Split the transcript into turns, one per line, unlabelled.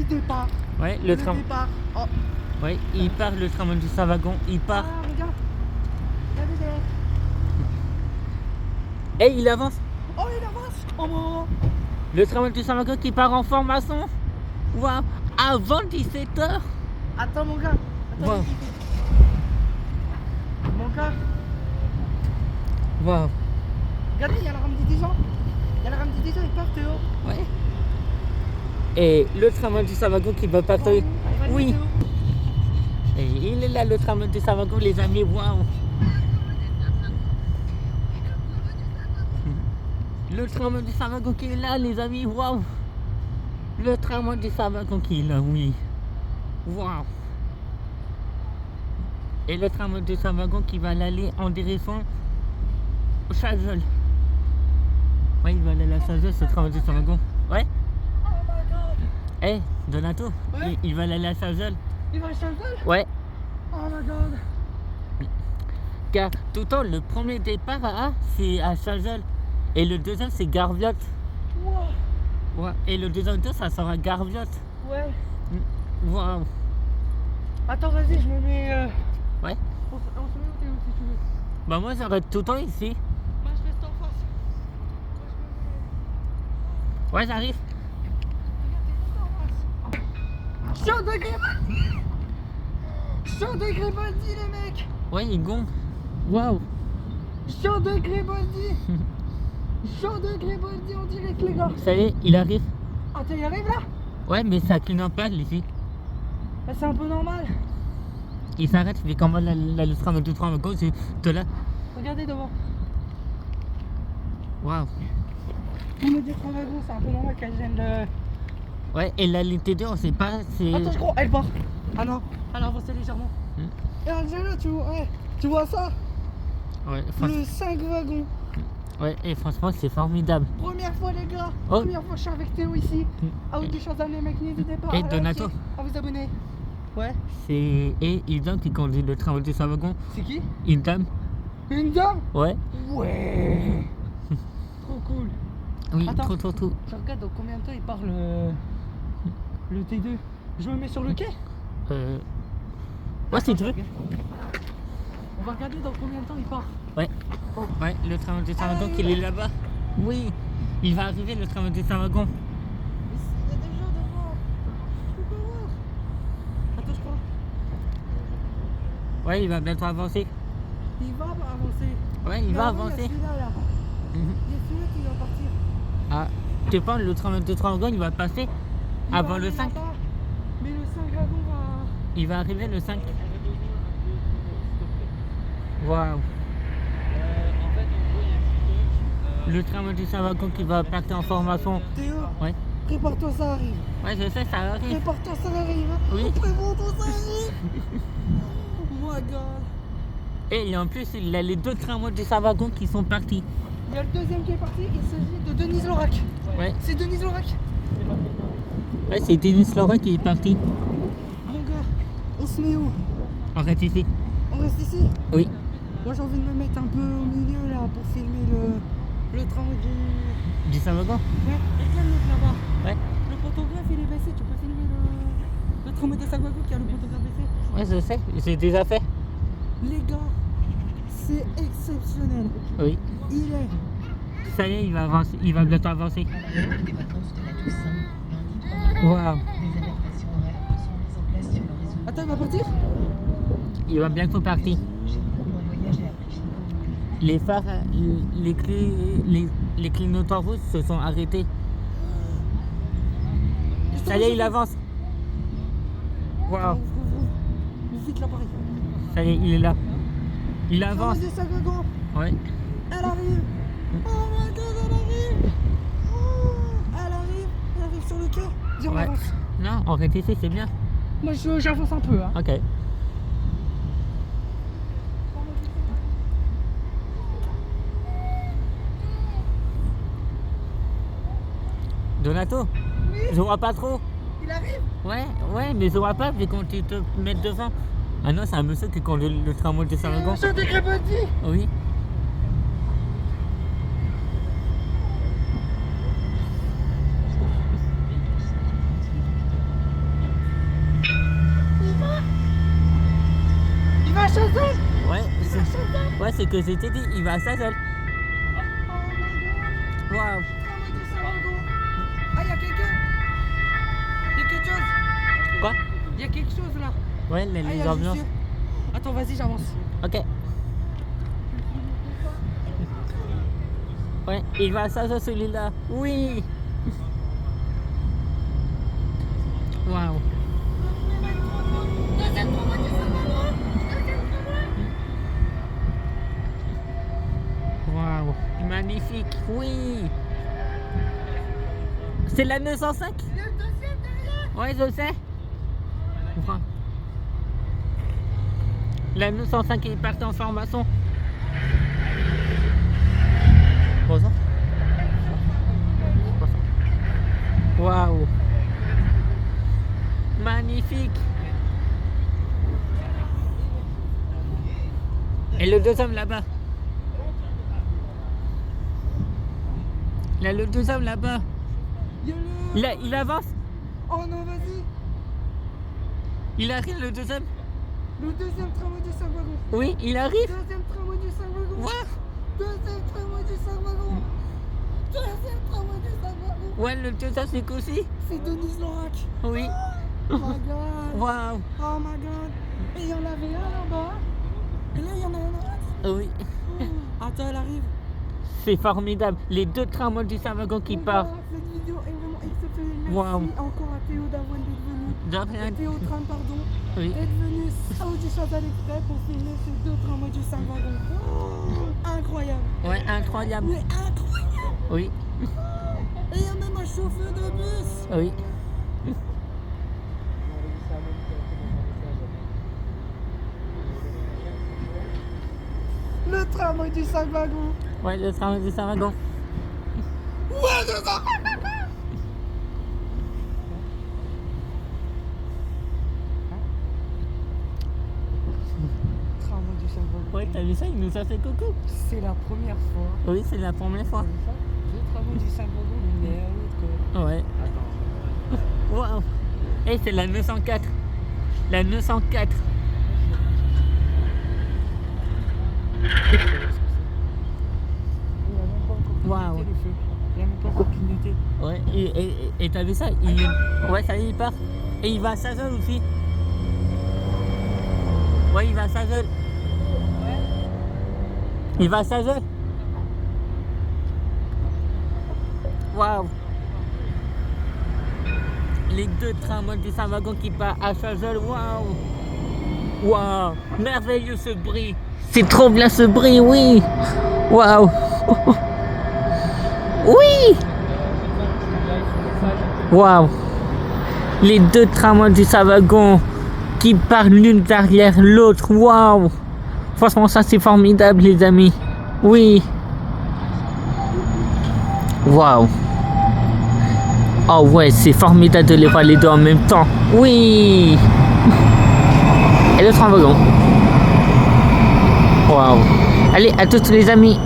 qui départ.
Ouais,
Le départ. Oh.
Ouais, il part, le tramway du Saint-Wagon, il part.
Ah, regarde. Regardez derrière.
Et il avance.
Oh, il avance. Oh, bon.
Le tramway du Saint-Wagon qui part en formation. Waouh, avant 17h.
Attends, mon gars. Attends,
Wow.
Mon gars.
Waouh.
Regardez, il y a la rame des gens. Il y a la rame des gens, il part, Théo.
Ouais. Et le tramway du Saint-Wagon qui va partir. Oui. Et il est là, le tramway du Saint-Wagon, les amis. Waouh. Le tramway du Saint-Wagon qui est là, les amis. Waouh. Le tramway du Saint-Wagon qui est là, oui. Waouh. Et le tramway du Saint-Wagon qui va aller en direction Chazolles. Ouais, il va aller à Chazolles, ce tramway du Saint-Wagon. Ouais.
Oh my god.
Eh, Donato,
Ouais.
il va aller à Chazolles.
Il va à Chazolles.
Ouais.
Oh my god.
Car tout le temps, le premier départ c'est à Chazolles. Et le deuxième, c'est Garviotte.
Wow.
Ouais. Et le deuxième tour, ça sera Garviotte.
Ouais.
Waouh.
Attends, vas-y, je me mets.
Ouais.
On se met où, Théo, si tu veux.
Bah moi, j'arrête tout le temps ici.
Moi, je reste en face. Moi, je me mets.
Ouais, j'arrive.
Chaud de Grébaldi. Chaud de Grébaldi, les mecs.
Ouais, il gonfle. Waouh.
Chaud de Grébaldi. Chaud de Grébaldi en direct, les gars.
Ça y est, il arrive.
Attends, il arrive là.
Ouais, mais ça clignote pas ici.
Bah, c'est un peu normal.
Il s'arrête, il fait comment le tramway du tramway gauche, de là.
Regardez devant.
Waouh.
On me dit qu'on va gros, c'est un peu normal qu'elle gêne le.
Ouais, et la ligne T2, on sait pas, c'est...
Attends, je crois, elle part. Ah non, elle a avancé légèrement.
Hmm.
Et Angela, tu vois ça?
Ouais,
Le 5 wagons.
ouais, et franchement, c'est formidable.
Première fois, les gars.
Oh.
Première fois que je suis avec Théo ici. À vous des choses à les mecs, n'hésitez pas
Et
à liker,
Donato.
à vous abonner. Ouais.
C'est... Et Idam qui conduit le tramway du Saint-Wagon.
C'est qui?
Idam.
Une dame?
Ouais.
Ouais. Trop cool.
Oui,
Attends.
trop.
Je regarde dans combien de temps il part le T2. Je me mets sur le quai.
Ouais, si tu veux.
On va regarder dans combien de temps il part.
Ouais.
Oh.
Ouais, le tramway du Saint-Wagon qui est là-bas. Oui. Il va arriver, le tramway du Saint-Wagon.
Il y a des gens devant. Je peux pas voir. Attends, je crois.
Ouais, il va bientôt avancer.
Il va avancer.
Ouais, il
Mais
va
avant,
avancer.
Il y a celui-là, là.
Mhm.
Il y a celui-là qui va partir.
Ah, tu penses le tramway du Saint-Wagon, il va passer
Il
avant
va
le
aller
5?
là-bas, mais le 5 wagon va.
Il va arriver le 5. Waouh.
En fait, en gros, il y a
Le tramway du Saint-Wagon qui va partir en formation.
Théo,
Ouais.
prépare-toi, ça arrive.
Ouais, je sais, ça arrive.
Prépare-toi, ça arrive. Hein.
Oui.
Prépare-toi, ça arrive. Oh my god.
Et en plus, il a les deux tramways du Saint-Wagon qui sont partis.
Il y a le deuxième qui est parti, il s'agit de Denise Lorac.
Ouais.
C'est Denise Lorac.
Ouais, c'est Denis Laurent qui est parti.
Mon gars, on se met où?
On reste ici.
On reste ici?
Oui.
Moi j'ai envie de me mettre un peu au milieu là pour filmer le tramway du.
Du Saint-Wagon.
Ouais, regarde l'autre là-bas.
Ouais.
Le photographe il est baissé, tu peux filmer le tramway de Saint-Wagon qui a le photographe baissé.
Ouais, je sais, j'ai déjà fait.
Les gars, c'est exceptionnel.
Oui.
Il est.
Ça y est, il va avancer, il va bientôt avancer. Waouh.
Attends, il va partir?
Il va bientôt partir. Les phares, les clignotants rouges se sont arrêtés. Ça y est, il avance. Waouh.
Ouvre vite l'appareil.
Ça y est, il est là. Il avance.
Tramway de Saint-Wagon.
Ouais.
Elle arrive. Oh my god, elle arrive. Oh, elle arrive sur le quai. Dis, on
Ouais.
avance.
Non, on reste ici, c'est bien.
Moi j'avance un peu. Hein.
Ok. Donato,
Oui,
je vois pas trop.
il arrive.
Ouais, mais je vois pas vu qu'on te met devant. Ah non, c'est un monsieur qui conduit le tramway de Saint-Wagon.
Je te Grébaldi.
Oui. ce que je t'ai dit, il va à sa seule.
Oh my god.
Waouh.
Tramway du Saint-Wagon. Ah, il y a quelqu'un. Il y a quelque chose.
Quoi?
Il y a quelque chose là.
Ouais,
Ah, il y
les
a
ambiances.
juste... Attends, vas-y, j'avance.
Ok. Ouais, il va à sa seule celui-là. Oui. Waouh.
Deuxième tramway du Saint-Wagon. Deuxième tramway.
Waouh. Magnifique. Oui. C'est la 905?
Le deuxième derrière.
Ouais, je sais. Wow. La 905 est partie en formation. Bonjour. Waouh. Magnifique. Et le deuxième là-bas. Là, le deuxième là-bas.
Il y a le...
Il avance.
Oh non, vas-y.
Il arrive le deuxième.
Le deuxième tramway du Saint-Wagon.
Oui, il arrive.
Deuxième tramway du Saint-Wagon.
Wow.
Deuxième tramway du Saint-Wagon. Deuxième tramway du Saint-Wagon.
Ouais, le deuxième c'est aussi.
C'est Denise Lorac.
Oui.
Oh my god.
Waouh.
Oh my god. Et il y en avait un là-bas. Et là, il y en a un autre.
Oui.
Attends, elle arrive.
C'est formidable. Les deux tramways du Saint-Wagon qui partent.
Cette vidéo est vraiment exceptionnelle. Merci
Wow.
encore à Théo d'Avoine d'être venu.
De rien.
Théo Tram, pardon.
Oui.
D'être venu du Chantal Exprès pour filmer ces deux tramways du Saint-Wagon. Incroyable.
Ouais, incroyable.
Mais incroyable.
Oui.
Et il y a même un chauffeur de bus.
Oui.
Le tramway du Saint-Wagon.
Ouais, le tramway du Saint-Wagon.
Ouais, le tramway. Tramway du Saint-Wagon.
Ouais, t'as vu ça? Il nous a fait coucou.
C'est la première fois.
Oui, c'est la première fois.
Le tramway du Saint-Wagon, il est à l'autre.
Ouais. Waouh. Et c'est la 904. La 904. Waouh.
Il a même pas encore clignoté.
Ouais, et t'as vu ça? Ouais, ça y est, il part. Et il va à sa zone aussi. Ouais, il va à sa zone. Il va à sa zone. Waouh. Les deux tramways du Saint-Wagon qui partent à Chazol. Waouh. Waouh. Merveilleux ce bruit. C'est trop bien ce bruit, oui. Waouh. Oui. Waouh. Les deux tramways du Saint-Wagon qui partent l'une derrière l'autre. Waouh. Franchement, ça c'est formidable, les amis. Oui. Waouh. Oh ouais, c'est formidable de les voir les deux en même temps. Oui. Et le Saint-Wagon. Waouh. Allez, à tous les amis.